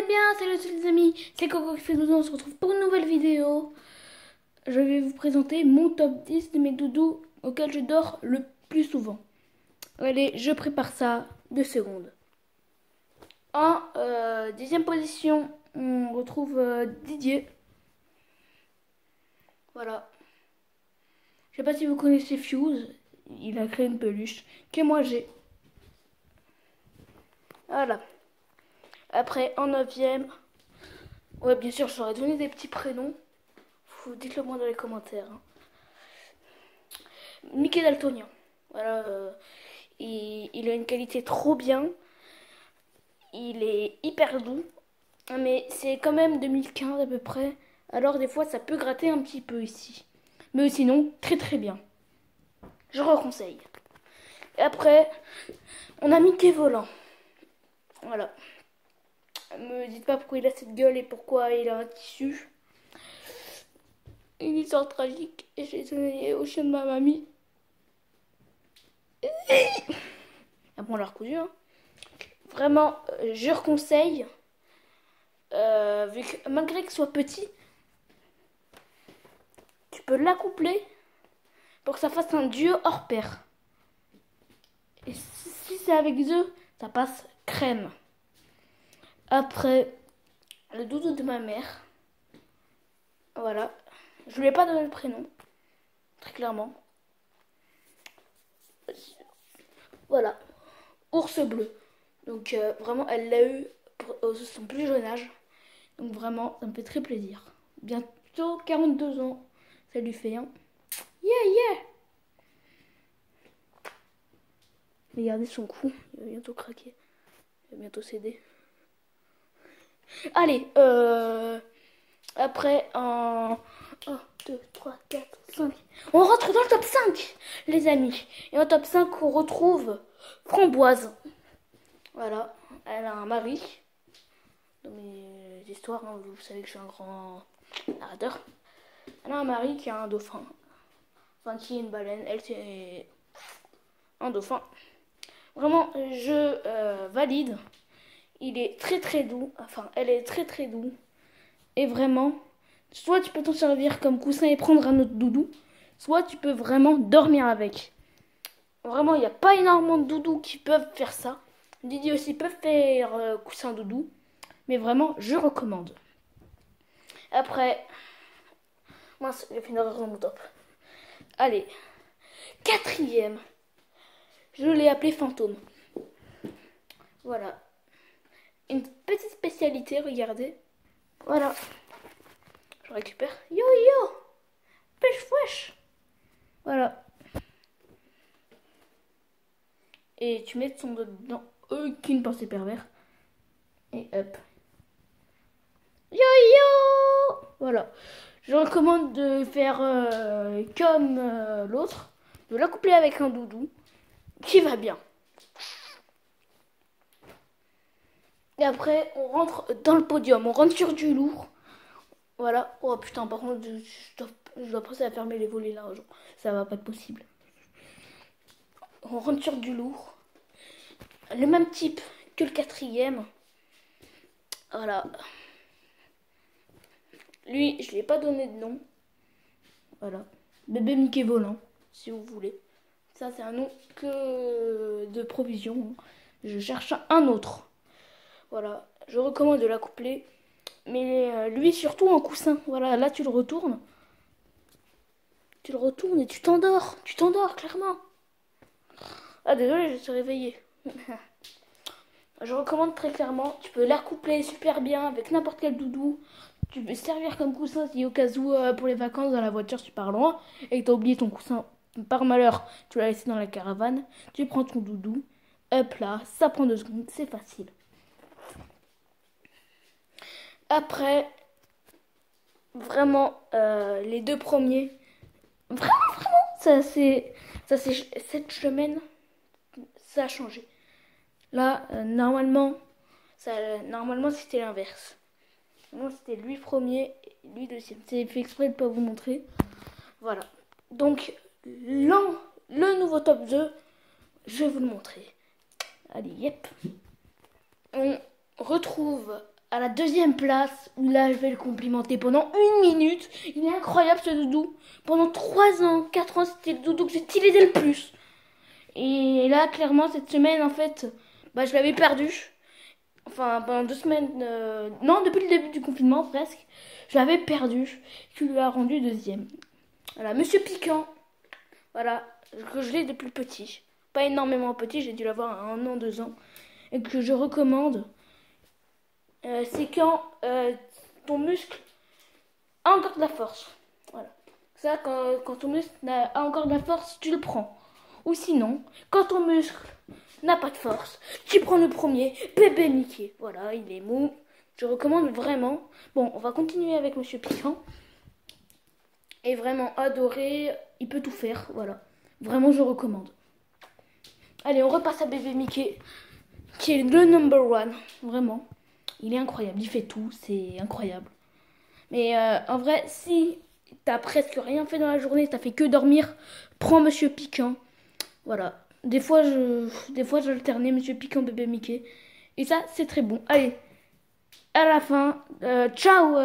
bien, salut les amis, c'est Coco qui fait doudou, on se retrouve pour une nouvelle vidéo. Je vais vous présenter mon top 10 de mes doudous auxquels je dors le plus souvent. Allez, je prépare ça 2 secondes. En 10e position, on retrouve Didier. Voilà. Je sais pas si vous connaissez Fuse, il a créé une peluche que moi j'ai. Voilà. Après, en 9e, ouais, bien sûr, je leur ai donné des petits prénoms. Dites-le moi dans les commentaires. Hein. Mickey Daltonien. Voilà. Il a une qualité trop bien. Il est hyper doux. Mais c'est quand même 2015 à peu près. Alors des fois, ça peut gratter un petit peu ici. Mais sinon, très très bien. Je reconseille. Et après, on a Mickey Volant. Voilà. Me dites pas pourquoi il a cette gueule et pourquoi il a un tissu. Une histoire tragique. Et j'ai donné au chien de ma mamie. Après on l'a recousu. Hein. Vraiment, je reconseille. Vu que malgré qu'il soit petit, tu peux l'accoupler pour que ça fasse un duo hors pair. Et si c'est avec œufs, ça passe crème. Après, le doudou de ma mère. Voilà. Je lui ai pas donné le prénom. Très clairement. Voilà. Ours bleu. Donc vraiment, elle l'a eu pour son plus jeune âge. Donc vraiment, ça me fait très plaisir. Bientôt 42 ans. Ça lui fait un. Yeah, yeah. Regardez son cou. Il va bientôt craquer. Il va bientôt céder. Allez, après, en 1, 2, 3, 4, 5. On rentre dans le top 5, les amis. Et en top 5, on retrouve Framboise. Voilà, elle a un mari. Dans mes histoires, hein, vous savez que je suis un grand narrateur. Elle a un mari qui a un dauphin. Enfin, qui est une baleine. Elle, c'est un dauphin. Vraiment, je valide. Il est très très doux. Enfin, elle est très très doux. Et vraiment, soit tu peux t'en servir comme coussin et prendre un autre doudou, soit tu peux vraiment dormir avec. Vraiment, il n'y a pas énormément de doudous qui peuvent faire ça. Didier aussi peut faire coussin doudou. Mais vraiment, je recommande. Après, mince, j'ai fait une erreur dans mon top. Allez, 4e. Je l'ai appelé Fantôme. Voilà. Une petite spécialité, regardez. Voilà. Je récupère. Yo yo, pêche wesh. Voilà. Et tu mets son doigt dedans. Aucune pensée pervers. Et hop. Yo yo. Voilà. Je recommande de faire comme l'autre. De l'accoupler avec un doudou. Qui va bien. Et après, on rentre dans le podium. On rentre sur du lourd. Voilà. Oh putain, par contre, je dois penser à fermer les volets là. Genre, ça va pas être possible. On rentre sur du lourd. Le même type que le 4e. Voilà. Lui, je lui ai pas donné de nom. Voilà. Bébé Mickey Volant, si vous voulez. Ça, c'est un nom que de provision. Je cherche un autre. Voilà. Je recommande de l'accoupler. Mais lui, surtout en coussin. Voilà, là, tu le retournes. Tu le retournes et tu t'endors. Tu t'endors, clairement. Ah, désolé, je suis réveillée. Je recommande très clairement. Tu peux l'accoupler super bien avec n'importe quel doudou. Tu peux servir comme coussin si au cas où pour les vacances dans la voiture tu pars loin et que tu as oublié ton coussin par malheur, tu l'as laissé dans la caravane. Tu prends ton doudou. Hop là, ça prend 2 secondes, c'est facile. Après, vraiment, les 2 premiers, vraiment, cette semaine, ça a changé. Là, normalement c'était l'inverse. Normalement, c'était lui premier et lui deuxième. C'est fait exprès de ne pas vous montrer. Voilà. Donc, le nouveau top 2, je vais vous le montrer. Allez, yep. On retrouve à la deuxième place, où là je vais le complimenter pendant 1 minute. Il est incroyable ce doudou. Pendant 3 ans, 4 ans, c'était le doudou que j'utilisais le plus. Et là, clairement, cette semaine, en fait, bah, je l'avais perdu. Enfin, pendant 2 semaines, non, depuis le début du confinement presque, je l'avais perdu. Tu lui as rendu deuxième. Voilà, Monsieur Piquant. Voilà, que je l'ai depuis petit. Pas énormément petit, j'ai dû l'avoir à 1 an, 2 ans. Et que je recommande. C'est quand ton muscle a encore de la force. Voilà. Ça, quand ton muscle a encore de la force, tu le prends. Ou sinon, quand ton muscle n'a pas de force, tu prends le premier, bébé Mickey. Voilà, il est mou. Je recommande vraiment. Bon, on va continuer avec Monsieur Piquant. Et vraiment adoré. Il peut tout faire. Voilà. Vraiment, je recommande. Allez, on repasse à bébé Mickey, qui est le number one. Vraiment. Il est incroyable. Il fait tout. C'est incroyable. Mais en vrai, si t'as presque rien fait dans la journée, t'as fait que dormir, prends Monsieur Piquant. Voilà. Des fois, j'alternais Monsieur Piquant, bébé Mickey. Et ça, c'est très bon. Allez, à la fin. Ciao